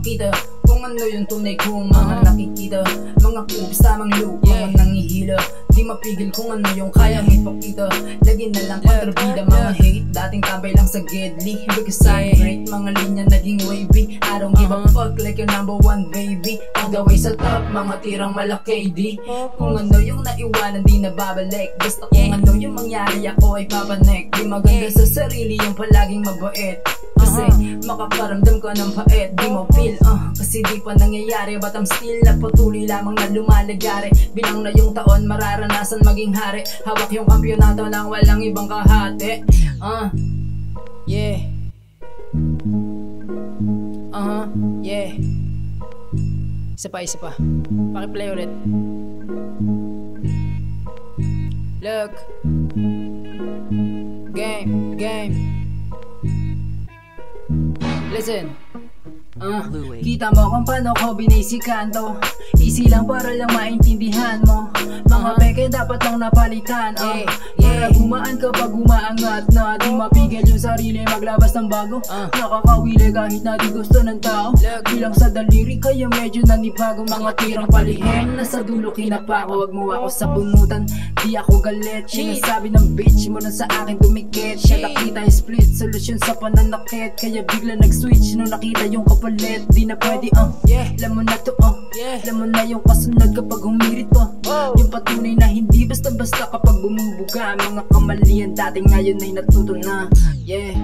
makita kung ano yung tunay kong mga nakikita. Mga kubis tamang loop, mga nangihila. Di mapigil kung ano yung kayang ipakita. Lagi na lang kontrabida, mga hate. Dating tambay lang sa gedli, because I'm great. Mga linya naging wavy. I don't give a fuck like your number one baby. On the way sa top, mga tirang malaki di. Kung ano yung naiwanan di nababalik. Basta kung ano yung mangyari ako ay papanek. Di maganda sa sarili yung palaging mabait. Kasi makakaramdam ka ng pait. Di mo feel, kasi di pa nangyayari. But I'm still nagpatuloy lamang na lumalagari. Bilang na yung taon mararanasan maging hari. Hawak yung kampyonato lang walang ibang kahati. Yeah. Yeah. Isa pa. Pakiplay ulit. Look. Game. Listen. Kita mo kung paano ko binisikan to. Easy lang para lang maintindihan mo. Mga peke dapat lang napalitan. Para gumaan kapag umaangat na. Di mapigil yung sarili maglabas ng bago. Nakakawili kahit na di gusto ng tao. Bilang sa daliri kaya medyo nanibago. Mga tirang palihim nasa dulo kinapako. Wag mo ako sa bunutan, di ako galit. Sinasabi ng bitch mo na sa akin dumikit. Siya nakita yung split solution sa pananakit. Kaya bigla nag-switch nung nakita yung kapalit. Di na pwede alam mo na to alam mo na yung kasunod kapag humirit pa. Yung patunay na hindi basta-basta kapag bumubuga. Mga kamalian dati ngayon ay natuto na. Yeah.